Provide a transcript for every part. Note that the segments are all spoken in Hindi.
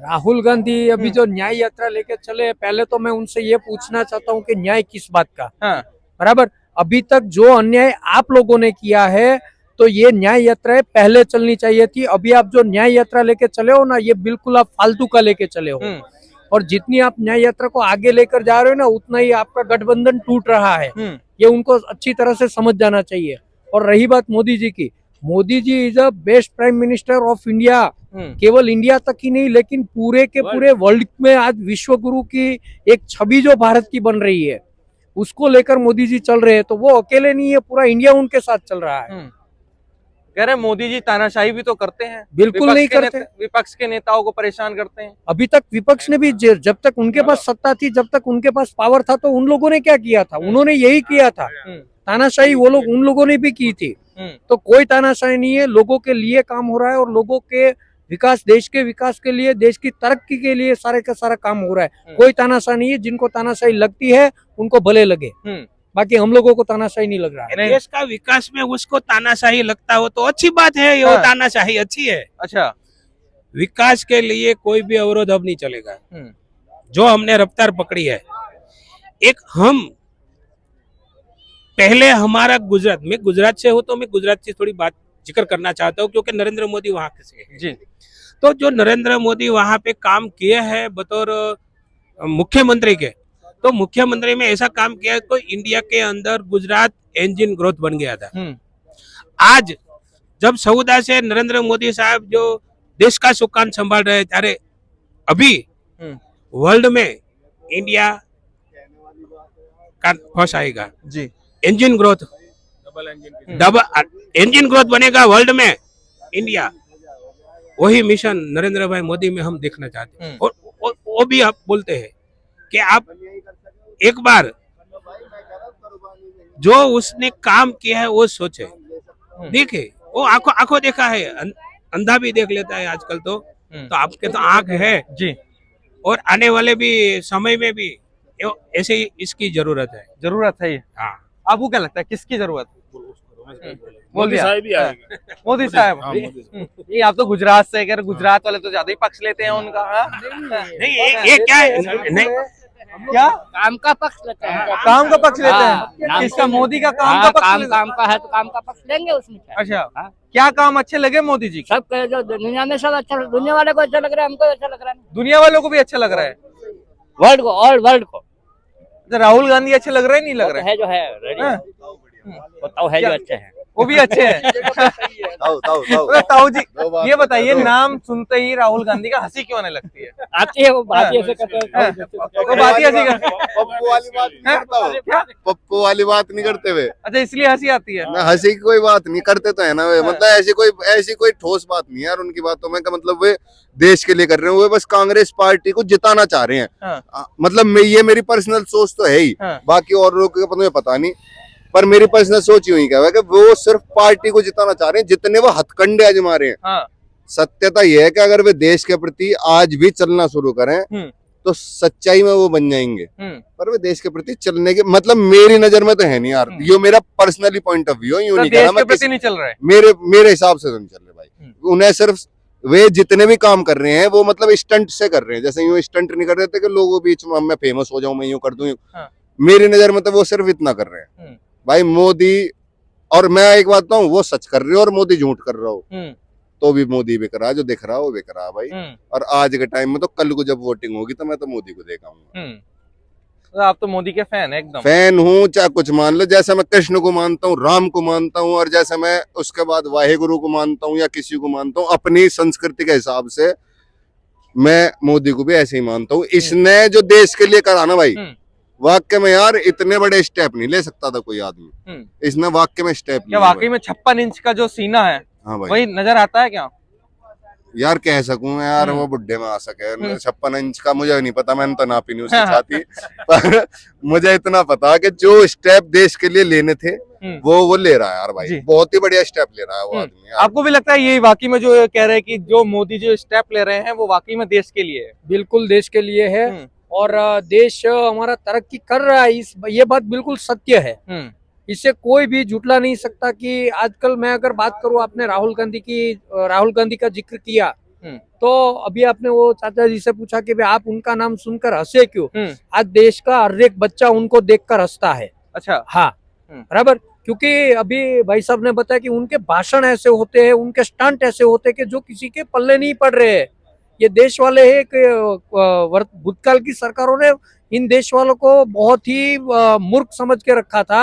राहुल गांधी अभी जो न्याय यात्रा लेके चले, पहले तो मैं उनसे ये पूछना चाहता हूँ कि न्याय किस बात का। हाँ, बराबर, अभी तक जो अन्याय आप लोगों ने किया है, तो ये न्याय यात्राएं पहले चलनी चाहिए थी। अभी आप जो न्याय यात्रा लेके चले हो ना, ये बिल्कुल आप फालतू का लेके चले हो। और जितनी आप न्याय यात्रा को आगे लेकर जा रहे हो ना, उतना ही आपका गठबंधन टूट रहा है। ये उनको अच्छी तरह से समझ जाना चाहिए। और रही बात मोदी जी की, Modi ji is a best prime minister of India. केवल इंडिया तक ही नहीं, लेकिन पूरे के पूरे वर्ल्ड में आज विश्व गुरु की एक छवि जो भारत की बन रही है, उसको लेकर मोदी जी चल रहे हैं। तो वो अकेले नहीं है, पूरा इंडिया उनके साथ चल रहा है। कह रहे मोदी जी तानाशाही भी तो करते हैं, बिल्कुल नहीं करते। विपक्ष के नेताओं को परेशान करते हैं। अभी तक विपक्ष ने भी, जब तक उनके पास सत्ता थी, जब तक उनके पास पावर था, तो उन लोगों ने क्या किया था? उन्होंने यही किया था। तानाशाही वो लोग, उन लोगों ने भी की थी। तो कोई तानाशाही नहीं है, लोगों के लिए काम हो रहा है, और लोगों के विकास, देश के विकास के लिए, देश की तरक्की के लिए सारे का सारा काम हो रहा है। कोई तानाशाही नहीं है। जिनको तानाशाही लगती है उनको भले लगे, बाकी हम लोगों को तानाशाही नहीं लग रहा है। देश का विकास में उसको तानाशाही लगता हो तो अच्छी बात है, ये तानाशाही अच्छी है। अच्छा, विकास के लिए कोई भी अवरोध अब नहीं चलेगा। जो हमने रफ्तार पकड़ी है, एक हम पहले हमारा गुजरात, मैं गुजरात से हूँ तो मैं गुजरात से थोड़ी बात जिक्र करना चाहता हूँ, क्योंकि नरेंद्र मोदी वहां से है जी। तो जो नरेंद्र मोदी वहां पे काम किए हैं बतौर मुख्यमंत्री के, तो मुख्यमंत्री में ऐसा काम किया है, कोई इंडिया के अंदर गुजरात इंजन ग्रोथ बन गया था। आज जब सऊदा से नरेंद्र मोदी साहब जो देश का सुकान संभाल रहे, अरे अभी वर्ल्ड में इंडिया का फर्स्ट आएगा जी। Engine growth, double engine growth बनेगा वर्ल्ड में इंडिया। वही मिशन नरेंद्र भाई मोदी में हम देखना चाहते हैं। और वो भी आप बोलते हैं कि आप एक बार जो उसने काम किया है वो सोचे, देखे। वो आंखों देखा है, अंधा भी देख लेता है आजकल। तो आपके तो आंख है जी, और आने वाले भी समय में भी ऐसे ही इसकी जरूरत है। जरूरत है ये। हाँ, आपको क्या लगता है किसकी जरूरत? मोदी साहब भी आएगा। मोदी साहब। हाँ, मोदी साहब। ये आप तो गुजरात से, अगर गुजरात वाले तो ज्यादा ही पक्ष लेते हैं उनका। हाँ? नहीं ये क्या है? नहीं, क्या काम का पक्ष लेते हैं। काम का पक्ष लेते हाँ, हैं? किसका? मोदी का काम का पक्ष काम लेते हैं? काम का है तो काम का पक्ष लेंगे उसमें क्या है? अच्छा, क्या काम अच्छे लगे मोदी जी के? सब जो दुनिया में सब अच्छा, दुनिया वाले को अच्छा लग रहा है, हमको अच्छा लग रहा है, दुनिया वालों को भी अच्छा लग रहा है? वर्ल्ड को, ऑल वर्ल्ड को। तो राहुल गांधी अच्छे लग रहे हैं, नहीं लग वो तो रहे? है जो है रेडी, हाँ? वो तो है जो अच्छे हैं। वो भी अच्छे हैं। ताऊ जी, ये बताइए, नाम सुनते ही राहुल गांधी का हंसी क्यों आने लगती है? आती है वो बात ही ऐसे करते हैं। वो बात ही हंसी का। पप्पू वाली बात नहीं करता हो। क्या? पप्पू वाली बात नहीं करते वे अच्छा, इसलिए हंसी आती है। ना, हंसी की कोई बात नहीं करते तो है ना वे। मतलब ऐसी कोई ठोस बात नहीं है यार उनकी बातों में का मतलब वे देश के लिए कर रहे हैं। वे बस कांग्रेस पार्टी को जिताना चाह रहे हैं। मतलब ये मेरी पर्सनल सोच तो है ही, बाकी और लोगों का मुझे पता नहीं, पर मेरी पर्सनल सोच यूं ही क्या है कि वो सिर्फ पार्टी को जिताना चाह रहे हैं, जितने वो हथकंडे आजमा रहे हैं। सत्यता यह है कि अगर वे देश के प्रति आज भी चलना शुरू करें तो सच्चाई में वो बन जाएंगे। पर वे देश के प्रति चलने के मतलब मेरी नजर में तो है नहीं यार। ये मेरा पर्सनली पॉइंट ऑफ व्यू है, यूं नहीं कह रहा मैं। प्रति नहीं चल रहा है मेरे हिसाब से तो नहीं चल रहे भाई। उन्हें सिर्फ वे जितने भी काम कर रहे हैं वो मतलब स्टंट से कर रहे हैं। जैसे यूं स्टंट नहीं कर रहे थे कि लोगों के बीच में मैं फेमस हो जाऊं, मैं यूं कर दूं। मेरी नजर में तो वो सिर्फ इतना कर रहे हैं भाई। मोदी, और मैं एक बात बताऊं, वो सच कर रहे हो और मोदी झूठ कर रहा हो तो भी मोदी बिक रहा है। जो दिख रहा है वो बिक रहा है भाई। और आज के टाइम में तो कल को जब वोटिंग होगी तो मैं तो मोदी को देखाऊंगा। तो आप तो मोदी के फैन है एकदम। फैन हूँ, चाहे कुछ मान लो। जैसे मैं कृष्ण को मानता हूँ, राम को मानता हूँ, और जैसे मैं उसके बाद वाहेगुरु को मानता हूँ या किसी को मानता हूँ, अपनी संस्कृति के हिसाब से मैं मोदी को भी ऐसे ही मानता हूँ। इसने जो देश के लिए करा ना भाई, वाक्य में यार इतने बड़े स्टेप नहीं ले सकता था कोई आदमी। इसने वाक्य में स्टेप क्या वाकई में 56 इंच का जो सीना है, हाँ भाई, वही नजर आता है क्या? यार कह सकूं मैं यार, वो बुढ़े में आ सके। 56 इंच का मुझे नहीं पता, मैंने तो नापी नहीं उसकी छाती। पर मुझे इतना पता कि जो स्टेप देश के लिए लेने थे वो ले रहा है यार भाई। बहुत ही बढ़िया स्टेप ले रहा है वो आदमी। आपको भी लगता है ये वाकई में जो कह रहे हैं कि जो मोदी जो स्टेप ले रहे हैं वो वाकई में देश के लिए है? बिल्कुल देश के लिए है, और देश हमारा तरक्की कर रहा है, ये बात बिल्कुल सत्य है। इससे कोई भी झुटला नहीं सकता कि आजकल मैं अगर बात करूं, आपने राहुल गांधी का जिक्र किया, तो अभी आपने वो चाचा जी से पूछा कि भाई आप उनका नाम सुनकर हंसे क्यों? आज देश का हर एक बच्चा उनको देखकर हंसता है। अच्छा। हाँ, बराबर। क्योंकि अभी भाई साहब ने बताया कि उनके भाषण ऐसे होते हैं, उनके स्टंट ऐसे होते हैं कि जो किसी के पल्ले नहीं पड़ रहे हैं। ये देश वाले हैं कि भूतकाल की सरकारों ने इन देश वालों को बहुत ही मूर्ख समझ के रखा था।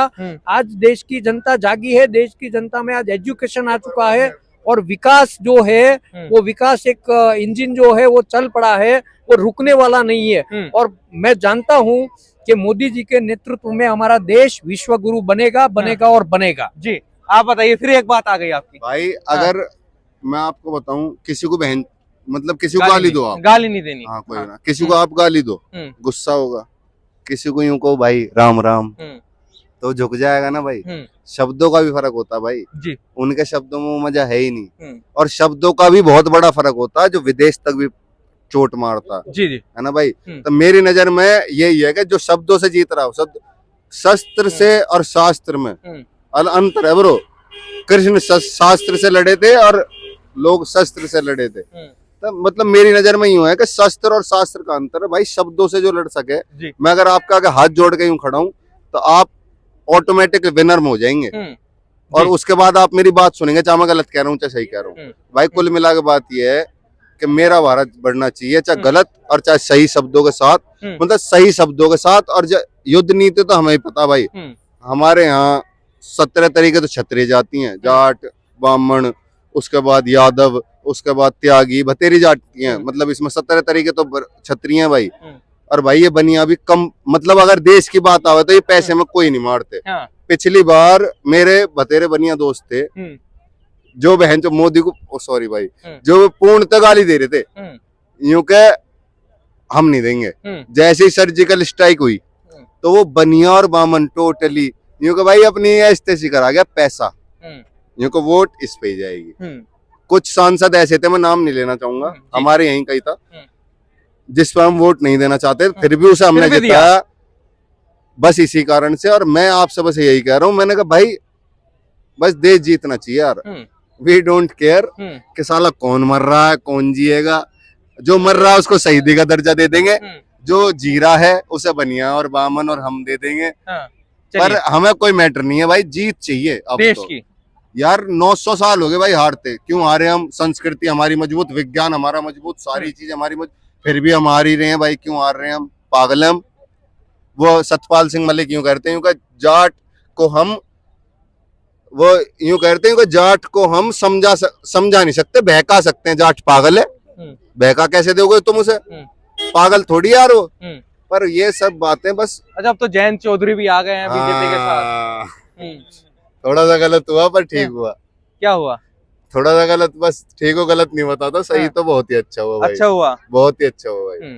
आज देश की जनता जागी है, देश की जनता में आज एजुकेशन आ चुका है और विकास जो है वो विकास एक इंजन जो है वो चल पड़ा है, वो रुकने वाला नहीं है। और मैं जानता हूँ कि मोदी जी के नेतृत्व में हमारा देश विश्व गुरु बनेगा, बनेगा और बनेगा। जी आप बताइए, फिर एक बात आ गई आपकी। भाई अगर मैं आपको बताऊं, किसी को बहन मतलब किसी को गाली दो आप, गाली नहीं देनी। हाँ कोई ना, किसी को आप गाली दो गुस्सा होगा, किसी को यूं कहो भाई राम राम तो झुक जाएगा ना भाई। शब्दों का भी फर्क होता है भाई जी। उनके शब्दों में वो मजा है ही नहीं। और शब्दों का भी बहुत बड़ा फर्क होता है जो विदेश तक भी चोट मारता जी जी है ना भाई। तो मेरी नजर में यही है कि जो शब्दों से जीत रहा हो, शब्द शस्त्र से और शास्त्र में अंतर है ब्रो। कृष्ण शास्त्र से लड़े थे और लोग शस्त्र से लड़े थे। तो मतलब मेरी नजर में यूं है कि शस्त्र और शास्त्र का अंतर है भाई। शब्दों से जो लड़ सके, मैं अगर आपका आगे हाथ जोड़ के यूं खड़ा हूं तो आप ऑटोमेटिक विनर में हो जाएंगे। और उसके बाद आप मेरी बात सुनेंगे, चाहे मैं गलत कह रहा हूँ चाहे सही कह रहा हूँ। भाई कुल मिला के बात यह है कि मेरा भारत बढ़ना चाहिए, चाहे गलत और चाहे सही शब्दों के साथ, मतलब सही शब्दों के साथ। और युद्ध नीति तो हमें पता भाई, हमारे यहाँ 17 तरीके तो क्षत्रिय जाती हैं, जाट ब्राह्मण, उसके बाद यादव, उसके बाद त्यागी, भतेरी जाती हैं। मतलब इसमें 17 तरीके तो क्षत्रिय हैं भाई। और भाई ये बनिया भी कम, मतलब अगर देश की बात आवे तो ये पैसे में कोई नहीं मारते। पिछली बार मेरे भतेरे बनिया दोस्त थे जो बहन जो मोदी को सॉरी भाई जो पूर्णतः गाली दे रहे थे, यूं के हम नहीं देंगे। जैसे ही सर्जिकल स्ट्राइक हुई तो वो बनिया और बामन टोटली यूं के भाई अपनी एस्तेसी करा गया पैसा, यूं को वोट इस पे ही जाएगी। कुछ सांसद ऐसे थे, मैं नाम नहीं लेना चाहूंगा, हमारे यहीं कहीं था, जिस पर हम वोट नहीं देना चाहते, फिर भी उसे हमने जिताया बस इसी कारण से। और मैं आपसे बस यही कह रहा हूँ, मैंने कहा भाई बस देश जीतना चाहिए यार। वी डोंट केयर कि साला कौन मर रहा है कौन जिएगा, जो मर रहा है उसको शहीदी का दर्जा दे देंगे, जो जी रहा है उसे बनिया और बामन और हम दे देंगे। पर हमें कोई मैटर नहीं है भाई, जीत चाहिए अब देश तो। की यार 900 साल हो गए भाई हारते, क्यों हारे हम? संस्कृति हमारी मजबूत, विज्ञान हमारा मजबूत, सारी चीज हमारी मजबूत, फिर भी हम हार ही रहे हैं भाई। क्यों हार रहे हैं हम? पागल हैं हम। वो सतपाल सिंह मलिक यूं कहते हैं जाट को हम, वो यूं कहते हैं कि जाट को हम समझा नहीं सकते, बहका सकते हैं। जाट पागल है, बहका कैसे दोगे तुम उसे? पागल थोड़ी यार वो। पर ये सब बातें बस। अच्छा, अब तो जयंत चौधरी भी आ गए हैं बीजेपी के साथ। थोड़ा सा गलत हुआ पर ठीक हुआ। क्या हुआ? थोड़ा सा गलत, बस ठीक हो, गलत नहीं बताता, सही तो बहुत ही अच्छा हुआ भाई। अच्छा हुआ, बहुत ही अच्छा हुआ भाई।